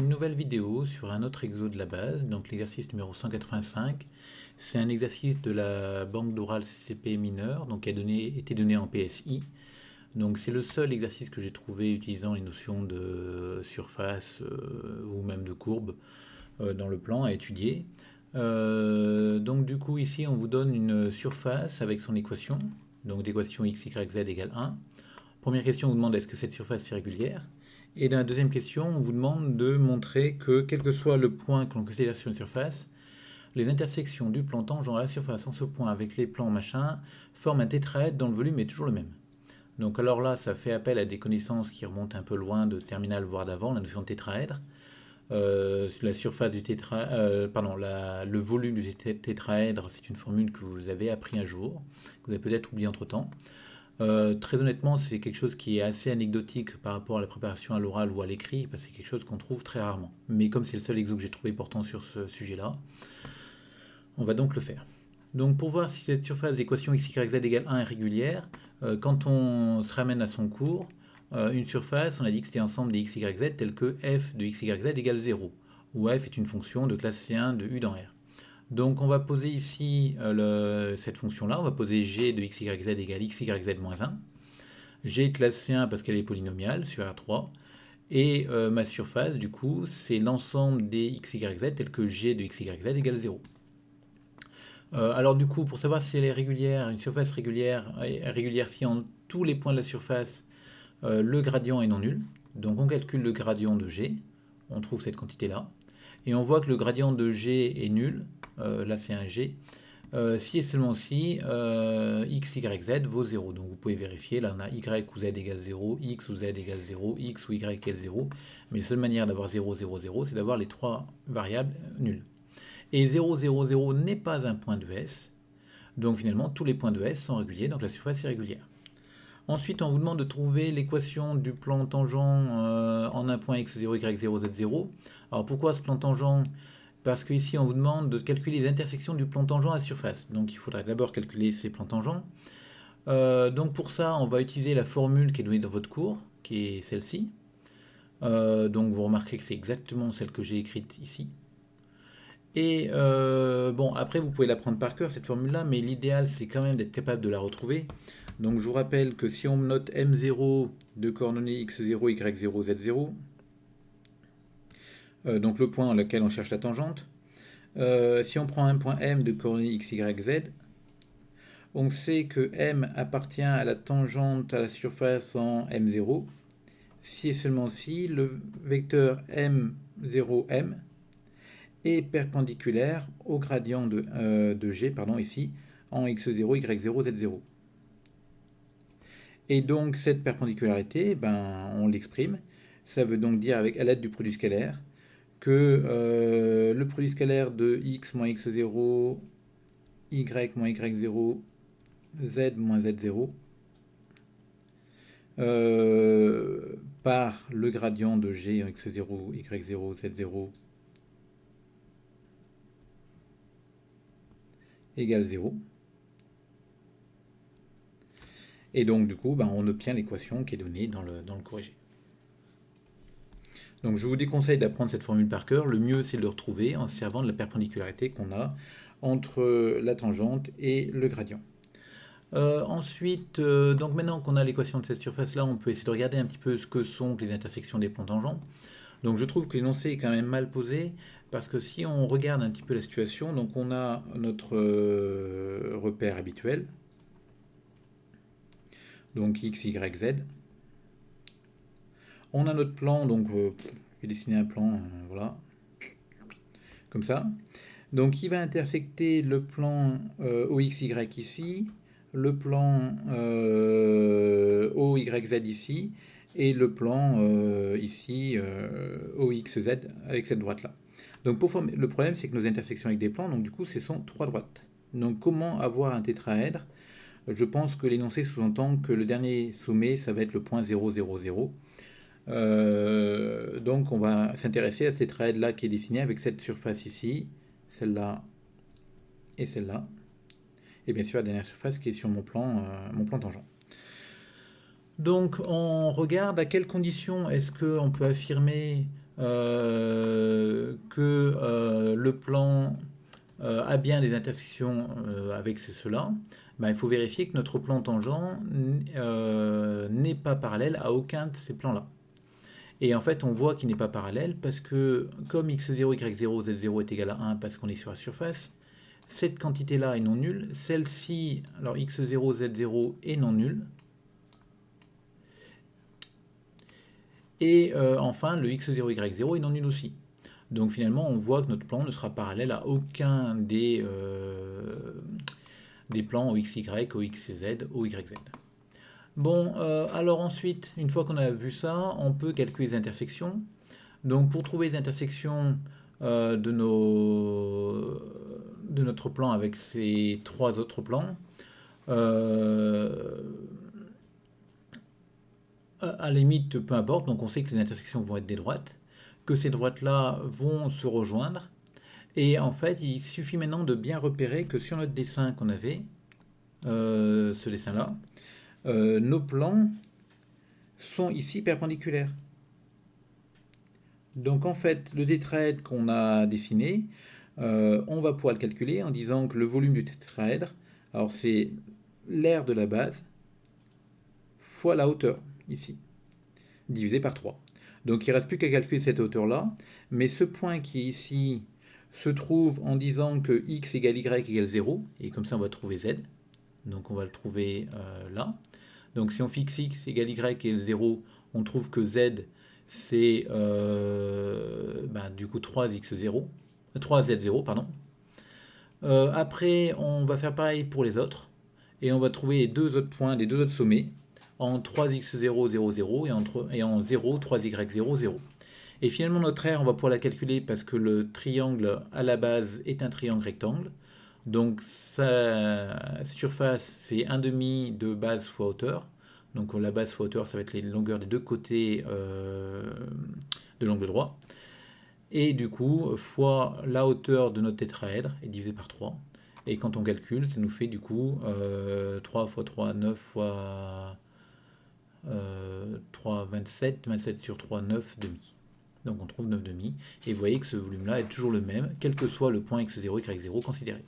Une nouvelle vidéo sur un autre exo de la base, donc l'exercice numéro 185. C'est un exercice de la banque d'oral CCP mineur, donc qui a été donné en PSI. Donc c'est le seul exercice que j'ai trouvé utilisant les notions de surface ou même de courbe dans le plan à étudier. Donc du coup ici on vous donne une surface avec son équation, donc l'équation x, y, z égale 1. Première question, on vous demande est-ce que cette surface est régulière? Et dans la deuxième question, on vous demande de montrer que, quel que soit le point que l'on considère sur une surface, les intersections du plan tangent à la surface en ce point avec les plans machin forment un tétraèdre dont le volume est toujours le même. Donc alors là, ça fait appel à des connaissances qui remontent un peu loin de terminal, voire d'avant, la notion de tétraèdre. La surface du le volume du tétraèdre, c'est une formule que vous avez appris un jour, que vous avez peut-être oublié entre-temps. Très honnêtement, c'est quelque chose qui est assez anecdotique par rapport à la préparation à l'oral ou à l'écrit, parce que c'est quelque chose qu'on trouve très rarement. Mais comme c'est le seul exo que j'ai trouvé portant sur ce sujet-là, on va donc le faire. Donc pour voir si cette surface d'équation x, y, z égale 1 est régulière, quand on se ramène à son cours, une surface, on a dit que c'était l'ensemble des x, y, z tel que f de x, y, z égale 0, où f est une fonction de classe C1 de u dans R. Donc on va poser ici cette fonction-là, on va poser g de x, y, z égale x, y, z moins 1. G classe C1 parce qu'elle est polynomiale sur R3. Et ma surface, du coup, c'est l'ensemble des x, y, z tel que g de x, y, z égale 0. Alors du coup, pour savoir si elle est régulière, une surface régulière est régulière si en tous les points de la surface, le gradient est non nul. Donc on calcule le gradient de g, on trouve cette quantité-là. Et on voit que le gradient de g est nul, là c'est un g, si et seulement si x, y, z vaut 0. Donc vous pouvez vérifier, là on a y ou z égale 0, x ou z égale 0, x ou y égale 0. Mais la seule manière d'avoir 0, 0, 0, c'est d'avoir les trois variables nulles. Et 0, 0, 0 n'est pas un point de S. Donc finalement, tous les points de S sont réguliers, donc la surface est régulière. Ensuite, on vous demande de trouver l'équation du plan tangent en un point x0, y0, z0. Alors pourquoi ce plan tangent? Parce qu'ici, on vous demande de calculer les intersections du plan tangent à la surface. Donc il faudra d'abord calculer ces plans tangents. Donc pour ça, on va utiliser la formule qui est donnée dans votre cours, qui est celle-ci. Donc vous remarquez que c'est exactement celle que j'ai écrite ici. Et bon, après, vous pouvez l'apprendre par cœur, cette formule-là, mais l'idéal, c'est quand même d'être capable de la retrouver. Donc je vous rappelle que si on note M0 de coordonnées x0, y0, z0, donc le point dans lequel on cherche la tangente, si on prend un point M de coordonnées x, y, z, on sait que M appartient à la tangente à la surface en M0, si et seulement si le vecteur M0M est perpendiculaire au gradient de G, pardon, ici, en x0, y0, z0. Et donc cette perpendicularité, ben, on l'exprime. Ça veut donc dire avec à l'aide du produit scalaire que le produit scalaire de x moins x0, y moins y0, z moins z0 par le gradient de g en x0, y0, z0 égale 0. Et donc du coup, ben, on obtient l'équation qui est donnée dans le corrigé. Donc je vous déconseille d'apprendre cette formule par cœur. Le mieux, c'est de le retrouver en se servant de la perpendicularität qu'on a entre la tangente et le gradient. Ensuite, donc maintenant qu'on a l'équation de cette surface-là, on peut essayer de regarder un petit peu ce que sont les intersections des plans tangents. Donc je trouve que l'énoncé est quand même mal posé, parce que si on regarde un petit peu la situation, donc on a notre repère habituel, donc x, y, z. On a notre plan, donc je vais dessiner un plan, voilà, comme ça. Donc il va intersecter le plan OXY ici, le plan OYZ ici, et le plan ici OXZ avec cette droite-là. Donc pour former, le problème c'est que nos intersections avec des plans, donc du coup ce sont trois droites. Donc comment avoir un tétraèdre? Je pense que l'énoncé sous-entend que le dernier sommet, ça va être le point 0, 0, 0. Donc on va s'intéresser à ce tétraèdre-là qui est dessiné avec cette surface ici, celle-là et celle-là. Et bien sûr la dernière surface qui est sur mon plan tangent. Donc on regarde à quelles conditions est-ce qu'on peut affirmer que le plan a bien des intersections avec cela, ben, il faut vérifier que notre plan tangent n'est pas parallèle à aucun de ces plans-là. Et en fait, on voit qu'il n'est pas parallèle parce que comme x0, y0, z0 est égal à 1 parce qu'on est sur la surface, cette quantité-là est non nulle. Celle-ci, alors x0, z0 est non nulle. Et enfin, le x0, y0 est non nul aussi. Donc finalement, on voit que notre plan ne sera parallèle à aucun des plans au xy, au xz, au yz. Bon, alors ensuite, une fois qu'on a vu ça, on peut calculer les intersections. Donc pour trouver les intersections de notre plan avec ces trois autres plans, à la limite, peu importe, donc on sait que ces intersections vont être des droites, que ces droites-là vont se rejoindre, et en fait, il suffit maintenant de bien repérer que sur notre dessin qu'on avait, ce dessin-là, nos plans sont ici perpendiculaires. Donc en fait, le tétraèdre qu'on a dessiné, on va pouvoir le calculer en disant que le volume du tétraèdre, alors c'est l'aire de la base fois la hauteur, ici, divisé par 3. Donc il ne reste plus qu'à calculer cette hauteur-là, mais ce point qui est ici se trouve en disant que x égale y égale 0, et comme ça on va trouver z. Donc on va le trouver là. Donc si on fixe x égale y égale 0, on trouve que z c'est du coup 3x0, 3z0, pardon. Après, on va faire pareil pour les autres, et on va trouver les deux autres points, les deux autres sommets, en 3x0, 0, 0, et en 0, 3y0, 0. Et finalement, notre aire, on va pouvoir la calculer parce que le triangle à la base est un triangle rectangle. Donc sa surface, c'est 1,5 de base fois hauteur. Donc la base fois hauteur, ça va être les longueurs des deux côtés de l'angle droit. Et du coup, fois la hauteur de notre tétraèdre est divisé par 3. Et quand on calcule, ça nous fait du coup 3 fois 3, 9 fois 3, 27, 27 sur 3, 9 demi. Donc on trouve 9 demi. Et vous voyez que ce volume-là est toujours le même, quel que soit le point x0, y0 considéré.